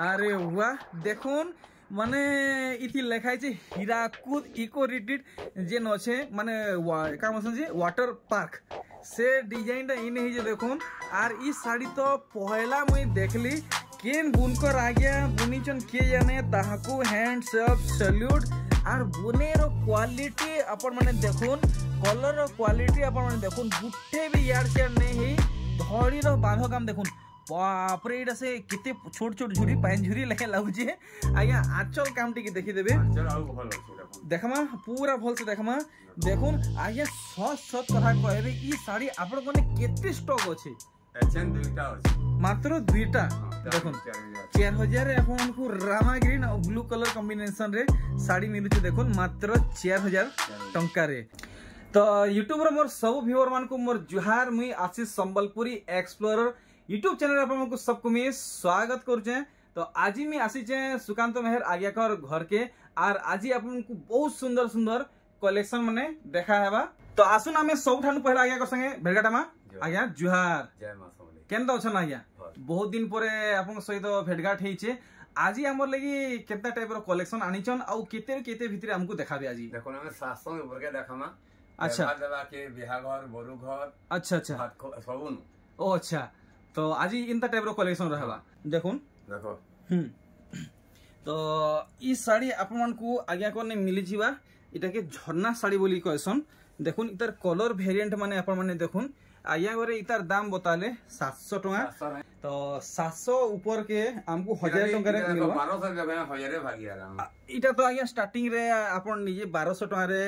अरे वाह देखुन माने इति लेखाई छे हीराकुद इको रिट्रीट जेन अच्छे माने का मसन जे वाटर पार्क से डिजाइन टा इन ही जे देखुन आर ई साड़ी तो पहला मुई देखली केन बुनकर आ गया बुनीचन के जाने ताहाकू हैंड्स अप सैल्यूट आर बुनेर क्वालिटी अपन माने देखुन कलर क्वालिटी अपन माने देखुन गुट्टे भी यार शेयर नहीं ही धड़ी रो बांधो काम देखुन बाप रे इटा से किते छोट छोट झुरी पाइन झुरी लेके लागुची आया आंचल काम टिके देखि देबे आंचल आउ भल अछि देखमा पूरा भल से देखमा देखुन आया सच सच कथा कहबे ई साड़ी आपण कोने केते स्टॉक अछि एचएन दुईटा अछि मात्र दुईटा देखुन 4000 रे आपण को रामा ग्रीन और ब्लू कलर कॉम्बिनेशन रे साड़ी मिलुची देखुन मात्र 4000 टंका रे। तो यूट्यूब रे मोर सब व्यूअर मान को मोर जुहार मुई आशीष संबलपुरी एक्सप्लोरर यूट्यूब चैनल आपको सबको मैं स्वागत करुचे। तो आज मैं आसी सुकांत मेहर आज्ञाकर घर के आर आज आपको बहुत सुंदर सुंदर कलेक्शन माने देखा है। तो आसुन आम सब ठानु पहले आज्ञाकर संगे भेटघाटा आज्ञा जुहार केनता अच्छा आज्ञा बहुत दिन पर आपन सहित भेटघाट होइछे। आज हमर लगी केतना टाइप रो कलेक्शन आनिछन आउ केते केते भितरे हमको देखाबे आज देखो ना सासों ऊपर के देखामा अच्छा देवा के बिहा घर बरु घर अच्छा अच्छा सबन ओ अच्छा तो आज इनता टाइप रो कलेक्शन रहबा देखुन देखो तो ई साड़ी आपन मन को आज्ञा कोने मिली जीवा इटा के झरना साड़ी बोली कहसन देखुन इतार कलर वेरिएंट माने आपन माने देखुन आज्ञा घरे इतार दाम बताले 700 टका तो 700 ऊपर के हमको 1000 टका रे मिलबा 1200 के 1000 भागिया इटा तो आज्ञा स्टार्टिंग रे आपन निजे 1200 टका रे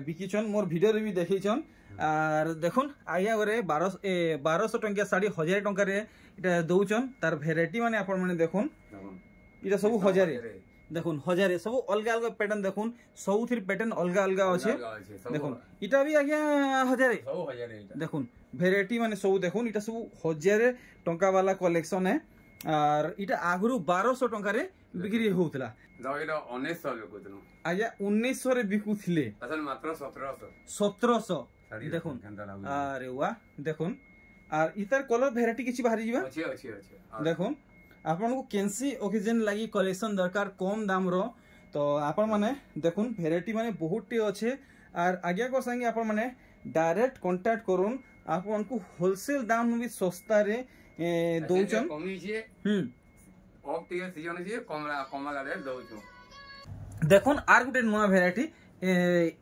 बिकिछन मोर वीडियो रे भी देखिछन आर देखुन आया घरे 1200 टंकिया साड़ी 1000 टंका रे इटा दउचन तार वेराइटी माने आपन माने देखुन इटा सब 1000 देखुन 1000 सब अलग अलग पैटर्न देखुन सब थ्री पैटर्न अलग अलग अछि देखुन इटा भी आज्ञा 1000 सब 1000 देखुन वेराइटी माने सब देखुन इटा सब 1000 टंका वाला कलेक्शन है आर इटा आगरु 1200 टंका रे बिक्री होतला दइरा 1900 बिकुतनु आज्ञा 1900 रे बिकुथिले असल मात्र 1700 देखुन अरे वाह देखुन आर इतार कलर वेराइटी किछि बाहरी जीवा अछि अछि अछि देखुन आपन को केंसी ओकेजन लागि कलेक्शन दरकार कम दाम रो तो आपन माने देखुन वेराइटी माने बहुत टी अछि आर आज्ञा को संगे आपन माने डायरेक्ट कांटेक्ट करूम आपन को होलसेल दाम भी सस्ता रे दोचन कमी जे ऑफ टी सीजन जे कमला रे दोचो देखुन आर गुटे नया वेराइटी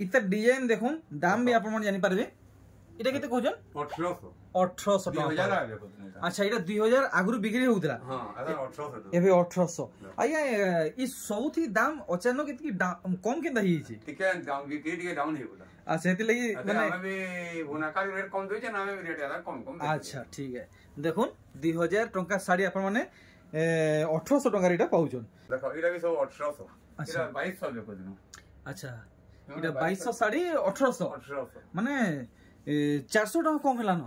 इता डिजाइन देखुन दाम भी आपन मन जानि पारबे इटा केते कहजन 1800 टका अच्छा इटा 2000 आगरु बिक्री होउतला हां अदा 1800 एबे 1800 आया ई सौथी दाम अचानक इतकी कम केनदा ही छी ठीके दाम बिक्री के डाउन हे बोला अच्छा एते लगी माने हमें भी बुनाकार रेट कम दोइ छ ना हमें रेट यार कम अच्छा ठीक है देखुन 2000 टका साड़ी आपन माने 1800 टका रेट पाउछन देखो इटा भी सब 1800 इटा 2200 देखो दिनो अच्छा इटा 2200 साड़ी 1800 माने 400 टका कम हला न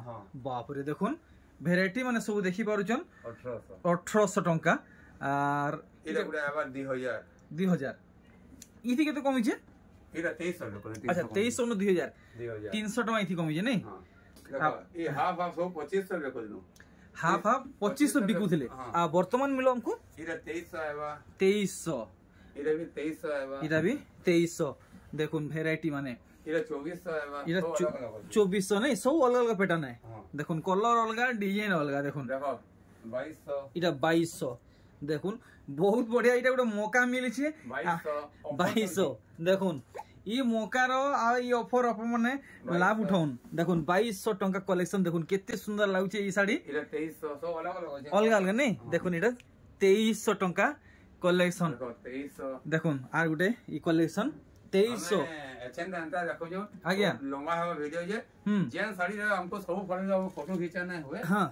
बाप रे देखुन वेराइटी माने सब देखि पारुछन 1800 टका आर इटा गुडा आबार 2000 इथि केते कमी छे इटा 2300 टका अच्छा 2300 न 2000 300 टका इथि कमी छे नै देखो ई हाफ हाफ सब 2500 देखो दिनो हाफ हाफ 2500 बिकुथिले आ वर्तमान मिलो हमको इटा 2300 आबा 2300 इटा भी 2300 आबा इटा भी 2300 देखुन वेराइटी माने इरा 2400 आबा इरा 2400 नहीं सब अलग अलग पैटर्न है देखुन कलर अलग डिजाइन अलग देखुन देखो 2200 इरा 2200 देखुन बहुत बढ़िया इटा गोटे मौका मिली छे 2200 देखुन ई मौका रो आ ई ऑफर अपन माने लाभ उठाउन देखुन 2200 टका कलेक्शन देखुन केते सुंदर लागु छे ई साड़ी इरा 2300 सब अलग अलग नहीं देखुन इटा 2300 टका कलेक्शन 2300 देखुन are Gute E collection 2300 HN दांता देखो जो आज्ञा लंबा है वीडियो जे जेन साड़ी रे हमको सब फरे फोटो खींचना हुए हां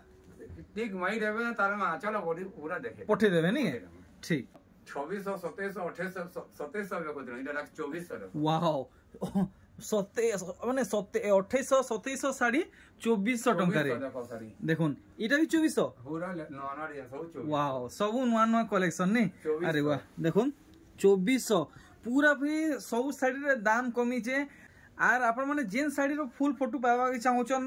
ठीक माई देबे तार में आचल बॉडी पूरा देखे पठे देबे नहीं ठीक 2600 2700 2800 2700 को दिन इटा 2400 वाओ 27 माने 2800 2700 साड़ी 2400 टका रे देखुन इटा भी 2400 पूरा नवा नवा डिजाइन सब 2400 वाओ सब नवा नवा कलेक्शन नहीं अरे वाह देखुन 2400 पूरा भी सब साड़ी रे दाम कमी छे आर आपण माने जेन साड़ी रो फुल फोटो पावा के चाहउछन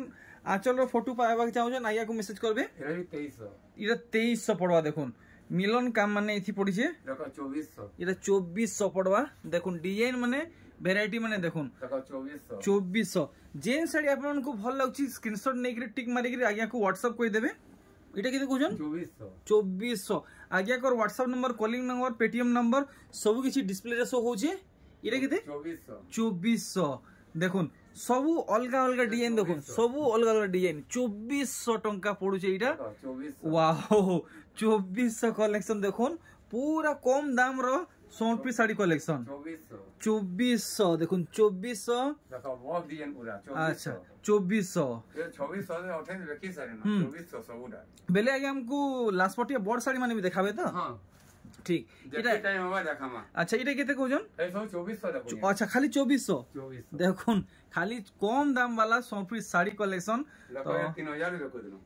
आंचल रो फोटो पावा के चाहउछन आया को मैसेज करबे इरा 2300 पड़वा देखुन मिलन काम माने इथि पड़िछे देखो 2400 इटा 2400 पड़वा देखुन डिजाइन माने वेराइटी माने देखुन देखो 2400 2400 जेन साड़ी आपन को भल लागछि स्क्रीनशॉट नै के टिक मारि के आज्ञा को व्हाट्सएप कोइ देबे इटा केते कहजन 2400 आज्ञा को WhatsApp number calling number Paytm number सब किछि डिस्प्ले रे शो होछि इटा केते 2400 देखुन सबु अलगा अलगा डिजाइन देखुन सबु अलगा अलगा डिजाइन 2400 टंका पड़ुछे इटा वाओ 2400 कलेक्शन देखुन पूरा कम दाम रो सोनपी साड़ी कलेक्शन 2400 देखुन 2400 देखो बहुत डिजाइन पूरा 2400 अच्छा 2400 ये 2400 से 28 देखी सारे ना 2400 सबुडा बेले आगे हमको लास्ट पटिया बड़ साड़ी माने भी देखाबे त हां ठीक इटा टाइम हवा देखामा अच्छा इटा केते कहजन ए सब 2400 देखो अच्छा खाली 2400 देखुन खाली कम दाम वाला सोनपी साड़ी कलेक्शन तो 3000 देखो दिनो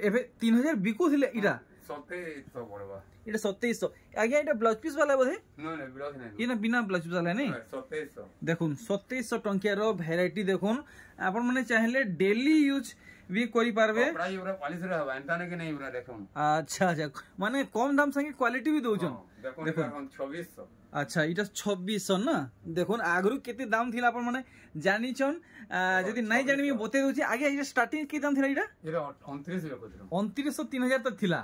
एबे 3000 बिकु थिले इटा 2700 पड़वा इटा 2700 आगे इटा ब्लाउज पीस वाला बोधे नो ने ब्लाउज नहीं इना बिना ब्लाउज पीस वाला नहीं 2700 देखुन 2700 टंकिया रो वैरायटी देखुन आपन माने चाहेले डेली यूज भी करि पारबे प्राइस पूरा 40 रे हवा एंता ने के नहीं पूरा देखुन अच्छा अच्छा माने कम दाम संगे क्वालिटी भी दोचन देखुन 2600 अच्छा इटा 2600 ना देखुन आगरु केते दाम थिला आपन माने जानि छन जदि नै जानि मी बते दोछि आगे इटा स्टार्टिंग के दाम थिला इटा 29 रे को 2900 3000 तक थिला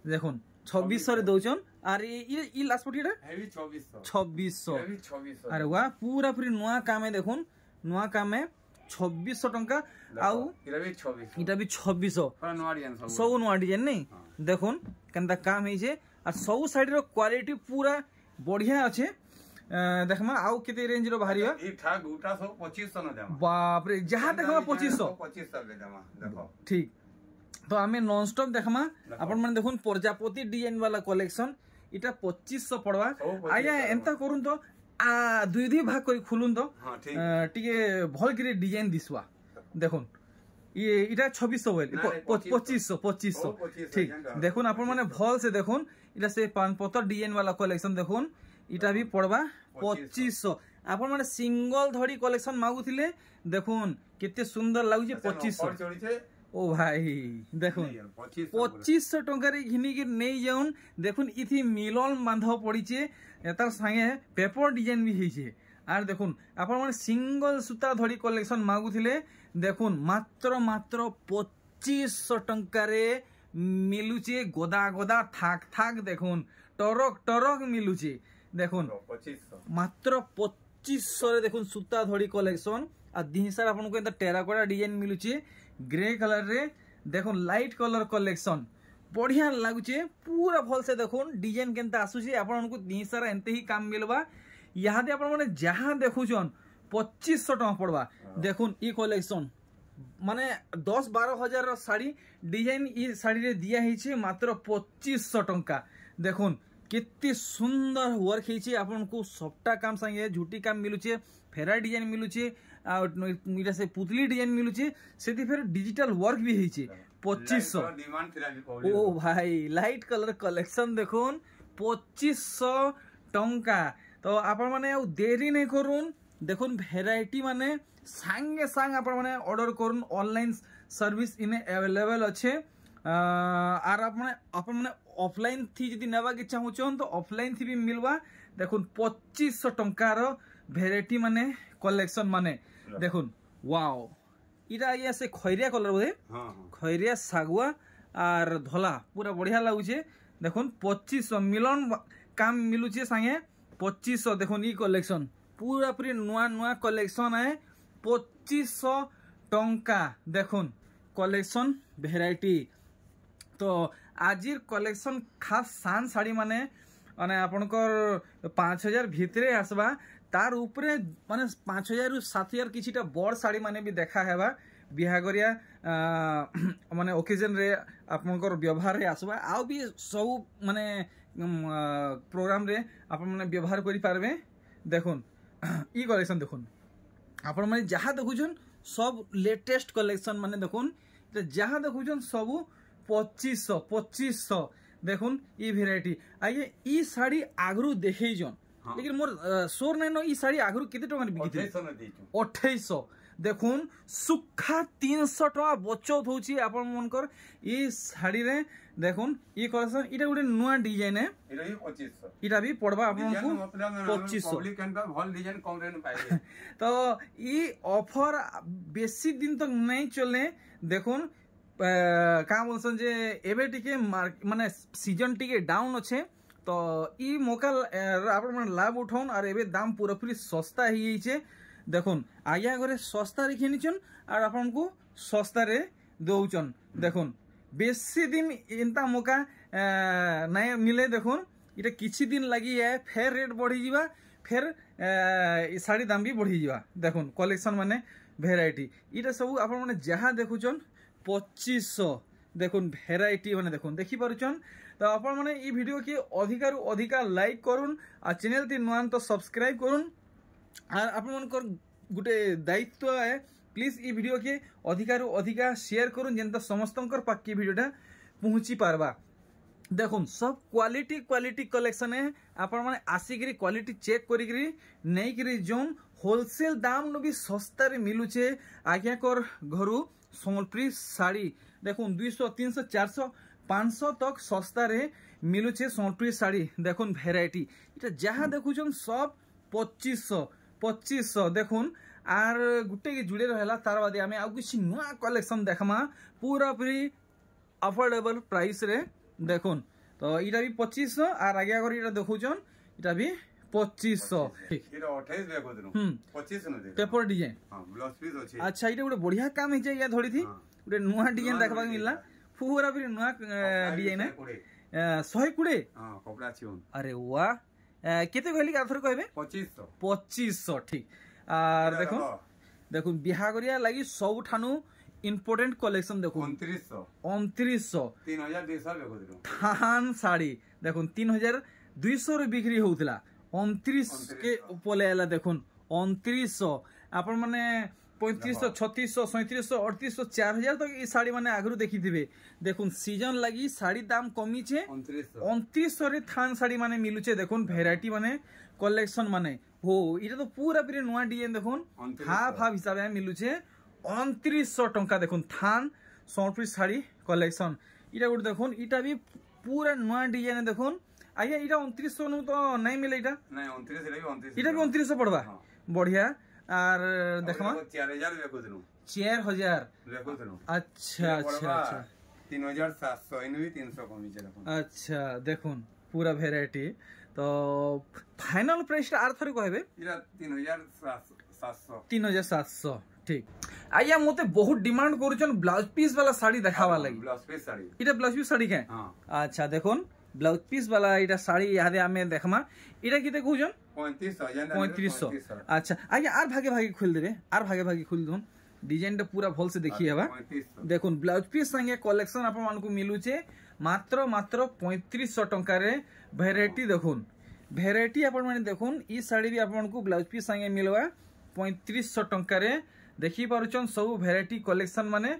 देखुन 2600 रे दोचन आर ई लास्ट पटी इटा हेवी 2600 2600 अरे वाह पूरा पूरी नुआ काम है देखुन नुआ काम है 2600 टंका आउ इटा भी 2600 सब नुआ डिजाइन नहीं देखुन केनता काम है जे आ सब साइड रो क्वालिटी पूरा बढ़िया अच्छे देखमा आउ केते रेंज रो बाहरिया ई ठाक उटा सब 2500 न देमा बाप रे जहां देखमा 2500 दे देमा देखो ठीक तो आमे नॉन स्टॉप देखमा अपन मन देखुन प्रजापति डिजाइन वाला कलेक्शन इटा 2500 पड़वा आया एंता करूं तो दुई दुई भाग करी खुलुन तो टिके भल करे डिजाइन दिसवा देखुन ये इटा 2600 बोल 2500 ठीक देखुन अपन माने भल से देखुन इटा से पान पत्तर डिजाइन वाला कलेक्शन देखुन इटा भी पड़वा 2500 अपन माने सिंगल धड़ी कलेक्शन मागुथिले देखुन केते सुंदर लागुचे 2500 ओ भाई देखुन 2500 टंका रे घिनी के नै जाउन देखुन इथि मिलन बांधव पड़ीचे एतार संगे पेपर डिजाइन भी हिचे आर देखुन अपन माने सिंगल सूता धड़ी कलेक्शन मागुथिले देखुन मात्र मात्र 2500 टंका रे मिलुचे गोदा गोदा थाक थाक देखुन टरक टरक मिलुचे देखुन 2500 मात्र 2500 रे देखुन सूता धड़ी कलेक्शन आ दिनसार आपन को एता टेराकोटा डिजाइन मिलुचे ग्रे कलर रे देखुन लाइट कलर कलेक्शन बढ़िया लागुचे पूरा भल से देखुन डिजाइन केनता आसुचे आपन को दिनसार एंते ही काम मिलबा यहाँ दे आपन माने जहां देखुचन 2500 टका पड़वा देखुन ई कलेक्शन माने 10-12 हजार रो साड़ी डिजाइन ई साड़ी रे दिया हिचे मात्र 2500 टंका देखुन केते सुंदर वर्क हिचे आपन को सबटा काम संगे झूठी काम मिलुचे फेरा डिजाइन मिलुचे इटा से पुतली डिजाइन मिलुचे सेति फेर डिजिटल वर्क भी हिचे 2500 ओ भाई लाइट कलर कलेक्शन देखुन 2500 टंका तो आपण माने देरी नहीं करूँ देखुन वेराइटी माने सांगे सांग आपण माने ऑर्डर करूँ ऑनलाइन सर्विस इने अवेलेबल अच्छे आर आपण माने ऑफलाइन थी जदि नेबा के चाहूछन तो ऑफलाइन थी भी मिलवा देखुन 2500 टंकार वेराइटी माने कलेक्शन माने देखुन वाओ इटा ये से Khairiya colour Bodhe Khairiya सागुआ are धला पूरा बढ़िया लागुचे देखुन 2500 मिलन काम मिलुचे संगे 2500 देखुन ई कलेक्शन पूरा पूरी नुआ नुआ कलेक्शन है 2500 टंका देखुन कलेक्शन वेराइटी तो आजिर कलेक्शन खास सान साड़ी माने माने आपनकर 5000 भितरे आसबा तार ऊपरे माने 5000 रु 7000 किछिटा बड़ साड़ी माने भी देखा हेबा बिहागरिया माने ओकेजन रे आपनकर व्यवहार रे आसबा आ भी सब माने प्रोग्राम रे आपन माने व्यवहार करि पारबे देखुन ई कलेक्शन देखुन आपन माने जहा देखुछन सब लेटेस्ट कलेक्शन माने देखुन जहा देखुछन सब 2500 देखुन ई वेराइटी आइए ई साड़ी आगरू देखै जन लेकिन मोर सोर नै न ई साड़ी आगरू केते टका बिकिते 2800 দেখুন সুখা 300 টাকা বচত হচ্ছে আপন মনকর এই শাড়ি রে দেখুন ই কলেকশন এটা গোটে নূয়া ডিজাইন এটা হি 2500 এটা भी पड़वा आपन को 2500 पब्लिक कैन का भल डिजाइन कम रेट में पाइबे तो ई ऑफर बेसी दिन तक नहीं चले देखुन का बोलसन जे एबे टिके माने सीजन टिके डाउन अच्छे तो ई मौका आपन मन लाभ उठाउन और एबे दाम पूरापूरी सस्ता ही छे देखुन आया घरे सस्ता रे किनिचन और आपन को सस्ता रे दउचन देखुन बेसी दिन इनता मौका नहीं मिले देखुन इटा किछि दिन लगी है फेर रेट बढ़ी जीवा फेर शाड़ी दाम भी बढ़ी जीवा देखुन कलेक्शन माने भेराइटी इटा सब आपन माने जहाँ देखुचन 2500 देखुन भेराइटी माने देखुन देखि पारुचन तो आपन माने ई वीडियो के अधिकारु अधिका लाइक करुन और चैनल ती नुआन तो सब्सक्राइब करुन और आपन मानकर गुटे दायित्व है प्लीज ई वीडियो के अधिकारु अधिका शेयर करुन जेंता समस्तंकर पाक्की वीडियोटा पहुंची पारबा देखुन सब क्वालिटी कलेक्शन है आपण माने आसिकरी क्वालिटी चेक करिकरी नहीं करी जोन होलसेल दाम नो भी सस्ता रे मिलुचे आज्ञा कर घरु सम्बलपुरी साड़ी देखुन 200 300 400 500 तक सस्ता रे मिलुचे सम्बलपुरी साड़ी देखुन वेराइटी इटा जहाँ देखुचन सब 2500 देखुन आर गुटे के जुड़े रहला तार बादे आमे आ किछि नुआ कलेक्शन देखमा पूरा पूरी अफोर्डेबल प्राइस रे देखुन तो इटा भी 2500 और आगे अगर इटा देखुचन इटा भी 2500 ठीक इटा 28 बे को दिनु 2500 न दे पेपर डिजाइन हां ब्लाउज पीस अछि अच्छा इटा गोटे बढ़िया काम हे जे या धड़ी थी गोटे नुआ डिजाइन देखबा मिलला पूरा भी नुआ डिजाइन है 120 हां कपड़ा छी अरे वाह केते कहली आथर कहबे 2500 ठीक और देखो बिहा करिया लागि सब ठानु इम्पोर्टेंट कलेक्शन देखो 2900 3200 देखो थान साड़ी देखो 3200 रे बिक्री होउतला 29 के उपले आला देखो 2900 अपन माने 3500 3600 3700 3800 4000 तक ई साड़ी माने आगरु देखि दिबे देखुन सीजन लागि साड़ी दाम कमी छे 2900 रे थान साड़ी माने मिलुचे देखुन वेराइटी माने कलेक्शन माने हो इटा तो पूरा पूरी नुआ डिजाइन देखुन हाफ हिसाब में मिलुचे 2900 टंका देखुन थान सम्बलपुरी साड़ी कलेक्शन इटा गुड देखुन इटा भी पूरा नुआ डिजाइन देखुन आया इटा 2900 नु तो नहीं मिले इटा नहीं 29 रे 29 इटा भी 2900 पड़बा बढ़िया और देखमा 4000 देखो दिनु 4000 देखो दिनु अच्छा 3700 इन भी 300 कमी छे देखुन अच्छा देखुन पूरा वेराइटी तो फाइनल प्राइस आर थरे कहबे इरा 3700 ठीक आया मोते बहुत डिमांड करूछन ब्लाउज पीस वाला साड़ी देखावा लागि ब्लाउज पीस साड़ी इटा ब्लाउज पीस साड़ी के हां अच्छा देखुन ब्लाउज पीस वाला इटा साड़ी यादे आमे देखमा इटा किते कहूछन 3500 अच्छा आया आर भागे खोल देबे आर भागे खोल दोन डिजाइन टा पूरा भल से देखि हेबा देखुन ब्लाउज पीस संगे कलेक्शन आपन मानकु मिलुचे मात्र 3500 टंका रे वेराइटी देखुन वेराइटी आपन माने देखुन ई साड़ी भी आपन मानकु ब्लाउज पीस संगे मिलवा 3500 टंका रे देखि पारुचन सब वेराइटी कलेक्शन माने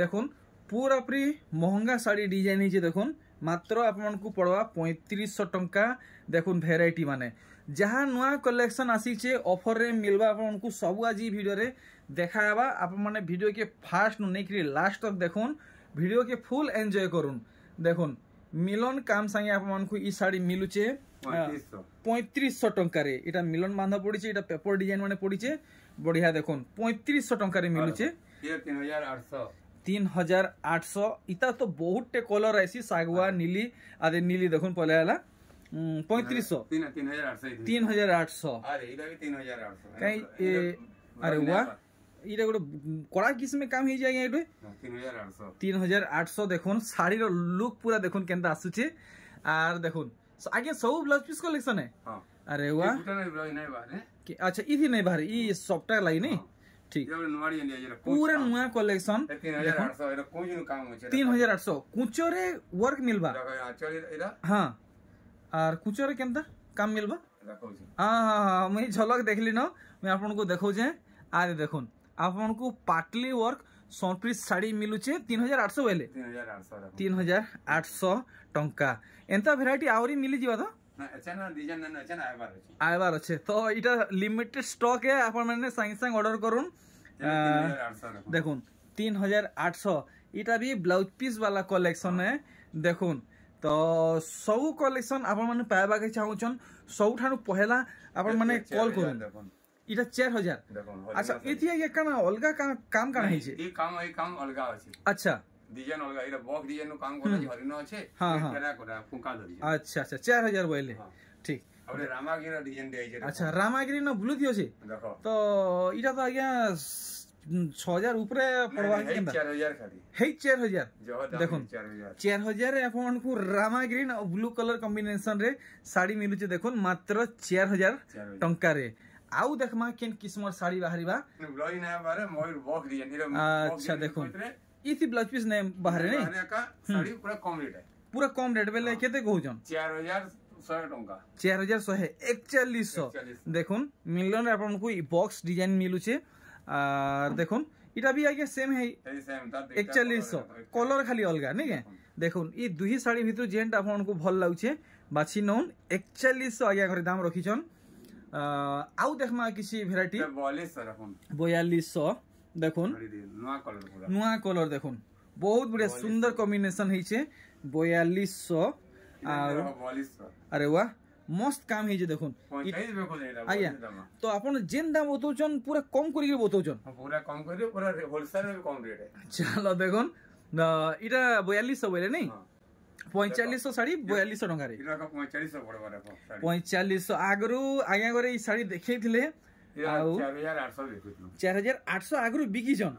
देखुन पूरा पूरी महंगा साड़ी डिजाइन ही देखुन मात्र आपन को पड़वा 3500 टंका देखुन वेराइटी माने जहाँ नुआ कलेक्शन आसी छे ऑफर रे मिलवा आपन को सब आज वीडियो रे देखाबा आपन माने वीडियो के फास्ट नु नै करी लास्ट तक देखुन वीडियो के फुल एंजॉय करुन देखुन मिलन काम संगे आपन को ई साड़ी मिलुचे 3500 टंका रे इटा मिलन बांधा पड़ी छे इटा पेपर डिजाइन माने पड़ी छे बढ़िया देखुन 3500 टंका रे मिलुचे ये 3800 इता तो बहुत टे कलर आसी सागवा नीली आदे नीली देखुन पले आला 3500 3800 अरे इला भी 3800 कई अरे वाह इटा गोटे कड़ा किस्म काम ही जाय एटे 3800 देखुन साड़ी रो लुक पूरा देखुन केनता आसुचे आर देखुन आगे सब ब्लाउज पीस कलेक्शन है हां अरे वाह अच्छा इथि नहीं बाहर ई सॉफ्टवेयर लाई नहीं ठीक पूरा नुआ कलेक्शन 3800 कुचो रे वर्क मिलबा हां और कुचो रे केनता काम मिलबा हां मैं झलक देखली न मैं आपन को देखौ जे आ देखुन आपन को पाटली वर्क सम्बलपुरी साड़ी मिलुचे 3800 बेले 3800 टंका एंता वेराइटी आवरी मिली जीवा तो आयबार अच्छे तो इटा लिमिटेड स्टॉक है आपन माने संग संग ऑर्डर करूँ দেখুন 3800 এটা भी ब्लाउज पीस वाला कलेक्शन है देखुन तो सब कलेक्शन आपण माने पाइबा के चाहूछन सबठानु पहला आपण माने कॉल करूँ इटा 4000 अच्छा इथि ये काना अलगा काम काना है छे ई काम अलगा अछि अच्छा डिजाइन अलगा इटा बॉक्स डिजाइन नु काम कोला हरिनो अछि केना कोरा फुका धरि अच्छा 4000 बोले ठीक अबे रामागिरी डिजाइन दे छै अच्छा रामागिरी न ब्लू दियो छे देखो तो इटा तो आज्ञा 6000 ऊपर पड़वा केंदा 4000 खाली हे 4000 देखुन 4000 रे आपन को रामा ग्रीन और ब्लू कलर कॉम्बिनेशन रे साड़ी मिलु छै देखुन मात्र 4000 टंका रे आउ देखमा केन किस्मर साड़ी बाहरीबा ब्लाउज ना बारे मयूर बॉक्स डिजाइन अच्छा देखुन इथि ब्लाउज पीस ने बाहर ने साड़ी पूरा कम रेट है पूरा कम रेट बेले केते कहउछन 4100 टंका 4100 देखुन मिलन रे आपन को ई बॉक्स डिजाइन मिलु छै और देखुन इटा भी आगे सेम है 4100 कलर खाली अलगा नहीं है देखुन ई दुही साड़ी भितर जेंट आपन को भल लागुछे बाछी नोन 4100 आगे घर दाम रखिछन आउ देखमा किसी वैरायटी 4200 देखुन नुआ कलर देखुन बहुत बढ़िया सुंदर कॉम्बिनेशन है छे 4200 अरे वाह मस्त काम है जे देखुन आया तो अपन जेन दाम बतौछन पूरा कम करी बतौछन पूरा कम करी पूरा होलसेल में कम रेट है चलो देखुन इटा 4200 बोले नहीं 4500 साड़ी 4200 टंका रे इटा 4500 पड़बा रे 4500 आगरु आया करे ई साड़ी देखैथिले 4800 आगरु बिकी जन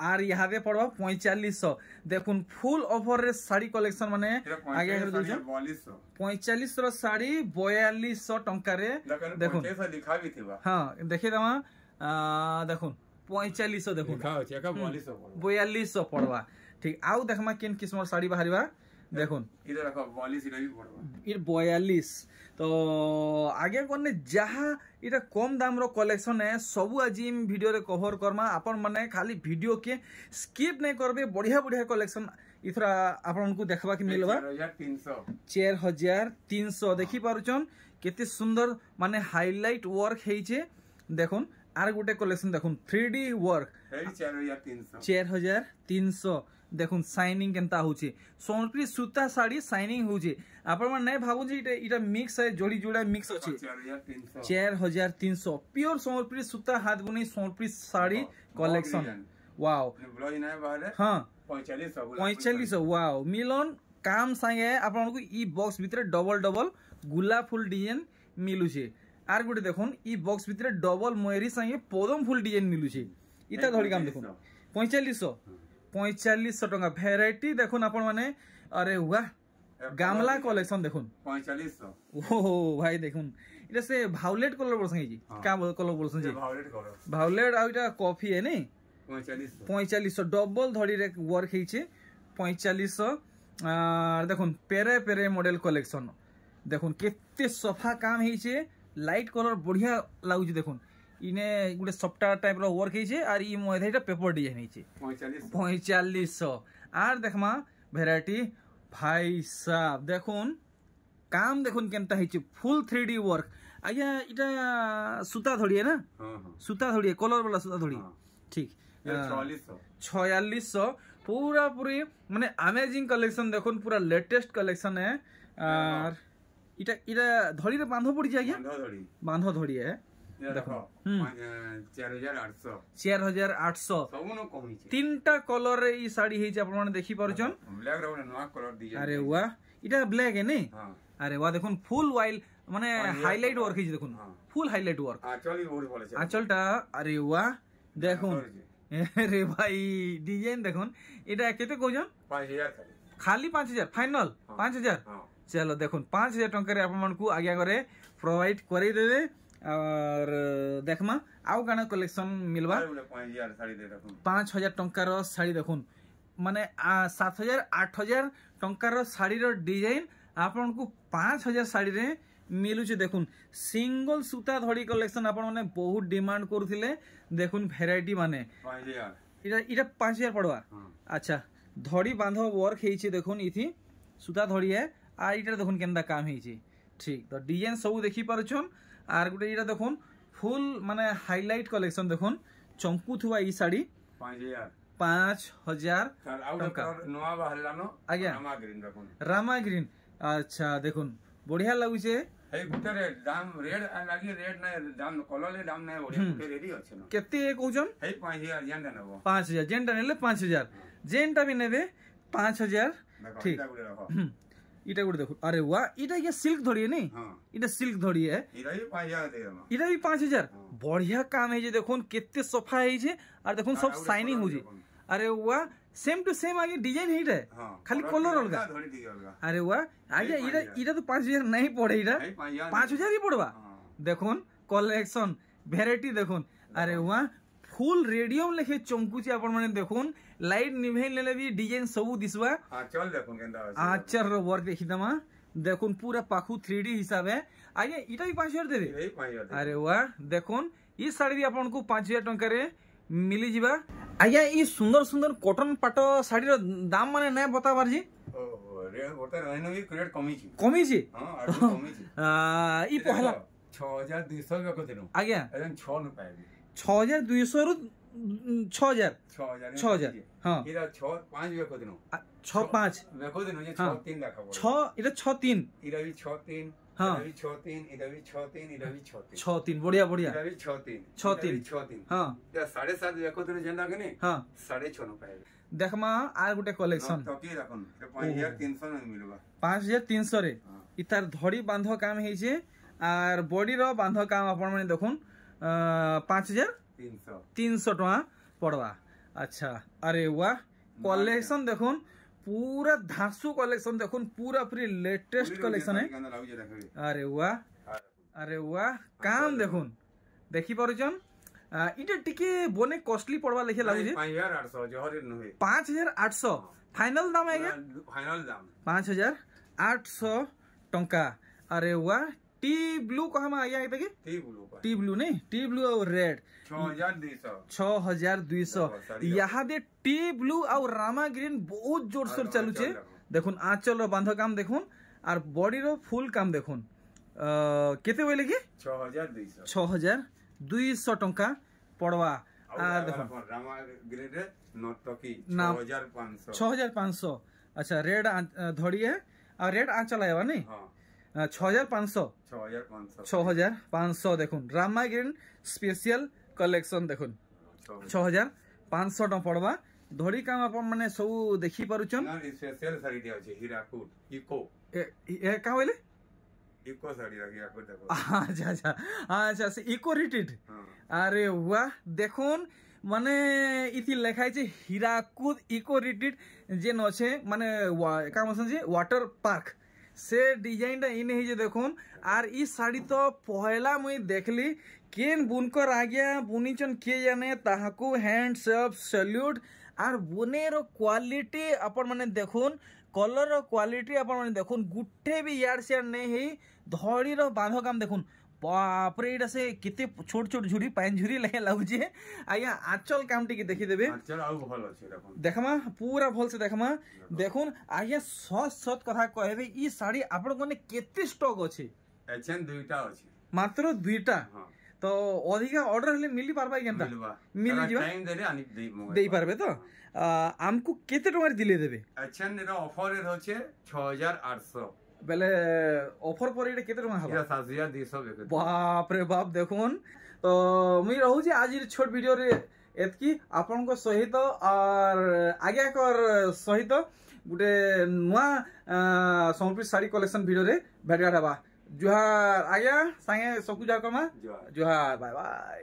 आर यहाँ पे पड़वा 4500 देखुन फुल ऑफर रे साड़ी कलेक्शन माने आगे कर दो 4500 रो साड़ी 4200 टंका रे देखुन लिखा भी थिबा हां देखे दमा देखुन 4500 देखुन लिखा अछि का 4200 पड़वा ठीक आउ देखमा केन किस्मर साड़ी बाहरीबा देखुन इधर रखो 42 इधर भी पड़वा इ 42 तो आगे कोने जहा इटा कम दाम रो कलेक्शन है सब आज वीडियो रे कवर करमा अपन माने खाली वीडियो के स्किप नहीं करबे बढ़िया बढ़िया कलेक्शन इथरा आपन को देखबा के मिलबा 4300 देखि पारुचन केते सुंदर माने हाईलाइट वर्क हेइ छे देखुन आर गुटे कलेक्शन देखुन 3D वर्क 4300 देखुन शाइनिंग केनता होची सोनप्री सूता साड़ी शाइनिंग होची आपण मन नै भाबु जे इटा मिक्स है जोड़ी जोड़ा मिक्स अछि 4300 प्योर सोनप्री सूता हाथ बुनी सोनप्री साड़ी कलेक्शन वाओ ब्लाउज ना बाहर हां 4500 वाओ मिलन काम संगे आपण को ई बॉक्स भीतर डबल गुलाब फुल डिजाइन मिलु छे आर गुटे देखुन ई बॉक्स भीतर डबल मयूरी संगे पदम फुल डिजाइन मिलु छे इता धड़ी काम देखुन 4500 टंका वैरायटी देखुन आपण माने अरे वाह गामला कलेक्शन देखुन 4500 ओहो भाई देखुन इटा से वायलेट कलर बोलसन जी का कलर बोलसन जी वायलेट आ इटा कॉफी है नहीं 4500 डबल धड़ी रे वर्क हेचे 4500 देखुन पेरे पेरे मॉडल कलेक्शन देखुन केते सफा काम हेचे लाइट कलर बढ़िया लागुची देखुन इने गुटे सफ्टवेयर टाइप रो वर्क हेचे आर ई मोइधा पेपर डिजाइन हेचे 4500 आर देखमा वैरायटी भाई साहब देखुन काम देखुन केनता हेचे फुल 3D वर्क आया इटा सूता धड़ी है ना सूता धड़ी कलर वाला सूता धड़ी ठीक 4600 पूरा पूरी माने अमेजिंग कलेक्शन देखुन पूरा लेटेस्ट कलेक्शन है और इटा धड़ी रे बांधो पड़ी जाय बांधो धड़ी है देखो 4800 तीनटा कलर रे ई साड़ी हे जे आपण माने देखि पारुछन ब्लैक रे नवा कलर दिया अरे वाह इटा ब्लैक है नहीं अरे वाह देखुन फुल वाइल माने हाईलाइट वर्क हे देखुन फुल हाईलाइट वर्क आंचल भी बहुत भले छै आंचलटा अरे वाह देखुन अरे भाई डिजाइन देखुन इटा केते कहजन 5000 खाली 5000 फाइनल 5000 चलो देखुन 5000 टंका रे आपण को आगे करे प्रोवाइड करै देबे और देखमा आउ गाना कलेक्शन मिलबा 5000 टंका रो साड़ी देखुन माने 7000 8000 टंका रो साड़ी रो डिजाइन आपन को 5000 साड़ी रे मिलु छे देखुन सिंगल सूता धड़ी कलेक्शन आपन माने बहुत डिमांड करूथिले देखुन वैरायटी माने 5000 इटा 5000 पड़वा अच्छा धड़ी बांधो वर्क हेई छे देखुन इथि सूता धड़ी है आ इटा देखुन केनदा काम हेई छे ठीक तो डिजाइन सब देखि पारुछन आर गुटे इटा देखुन फुल माने हाईलाइट कलेक्शन देखुन चंकु थुआ ई साड़ी 5000 टंका आज्ञा रामा ग्रीन अच्छा देखुन बढ़िया लगुचे केते कहउछन 5000 जेनटा नेले 5000 जेनटा भी नेबे 5000 ठीक इटा गुड देखो अरे वाह इटा ये सिल्क धड़ी है नहीं इटा सिल्क धड़ी है इटा भी 5000 बढ़िया काम है जे देखुन केते सफा है जे और देखुन सब शाइनिंग हो जे अरे वाह सेम टू सेम आगे डिजाइन है इटा खाली कलर अलगा अरे वाह आगे इटा इटा तो 5000 नहीं पड़े इटा 5000 ही पड़वा देखुन कलेक्शन वैरायटी देखुन अरे वाह फुल रेडियम लेखे चमकुची आपण माने देखुन लाइट निभे लेले भी डिजाइन सब दिसवा आंचल देखुन केंदा आंचल रो वर्क देखिदमा देखुन पूरा पाखु 3D हिसाब है आगे इटा भी 5000 देबे अरे वाह देखुन ई साड़ी भी आपन को 5000 टंका रे मिली जिबा आगे ई सुंदर सुंदर कॉटन पाटो साड़ी रो दाम माने नै बताबार जी रे ओते रहनो भी रेट कमी छी हां कमी छी ई पहला 6200 का देनो आगे 6 न पाएबे 6200 रु 6000 हां इरा 6 5 वेको दिनो 6 5 वेको दिनो जे 6 3 देखाबो 6 इरा 6 3 इरा भी 6 3 हां इरा भी 6 3 इरा भी 6 3 इरा भी 6 3 6 3 बढ़िया बढ़िया इरा भी 6 3 6 3 6 3 हां या 7.5 वेको दिनो जेंदा के नहीं हां 6.5 न पाएबे देखमा आर गुटे कलेक्शन तो की रखन 5300 न मिलबा 5300 रे इतार धड़ी बांध काम हे जे आर बॉडी रो बांध काम आपण माने देखुन 5300 टका पड़वा अच्छा अरे वाह कलेक्शन देखुन पूरा धासु कलेक्शन देखुन पूरा पूरी लेटेस्ट कलेक्शन है अरे वाह काम देखुन देखि पारुचन इटा टिके बने कॉस्टली पड़वा लेखे लागु जे 5800 जहर नहे 5800 फाइनल दाम है फाइनल दाम 5800 टंका अरे वाह टी ब्लू कहा में आया है टी ब्लू नहीं टी ब्लू और रेड 6200 यहाँ दे टी ब्लू और रामा ग्रीन बहुत जोर शोर चालू छे देखुन आंचल रो बांध काम देखुन और बॉडी रो फुल काम देखुन केते होइले की 6200 टंका पड़वा आ देखुन रामा ग्रीन रे नोटकी 6500 अच्छा रेड धड़ी है और रेड आंचल है नहीं 6500 देखुन रामा ग्रीन स्पेशल कलेक्शन देखुन 6500 टका पड़वा धड़ी काम अपन माने सब देखि पारुचन ना स्पेशल साड़ी दिया छै हीराकुद इको ए का होइले इको साड़ी हीराकुद देखो अच्छा से इको रिटेड अरे वाह देखुन माने इति लेखाय छै हीराकुद इको रिटेड जेन अछि माने का मसन जे वाटर पार्क से डिजाइन टा इन जे देखुन आर ई साड़ी तो पहला मुई देखली केन बुनकर आ गया बुनीचन के जाने ताहाकू हैंड्स अप सैल्यूट आर बुनेर क्वालिटी अपन माने देखुन कलर रो क्वालिटी अपन माने देखुन गुट्ठे भी यार से नहीं है धड़ी रो बांधो काम देखुन बाप रे इडा से किते छोट छोट झुरी पाइन झुरी लगे लागु जे आया आंचल काम टिके देखि देबे आंचल आउ भल अछि देखमा पूरा भल से देखमा देखुन आया सत कथा कहबे ई साड़ी आपण कोने केते स्टॉक अछि एचएन दुईटा अछि मात्र दुईटा तो अधिका ऑर्डर हले मिली पारबा केनता मिली जिबा टाइम देले आनि देई पारबे तो हमकु केते टका दिले देबे एचएन रो ऑफर रे होचे 6800 बेले ऑफर पर इटे केते टका हबा 7200 बाप रे बाप देखुन तो मुई रहू जे आज छोट वीडियो रे एतकी आपन को सहित और आगे कर सहित गुटे नुआ संपूर्ण साड़ी कलेक्शन वीडियो रे भेट गाडबा जुहार आज्ञा संगे सकु जा कमा जुहार बाय बाय।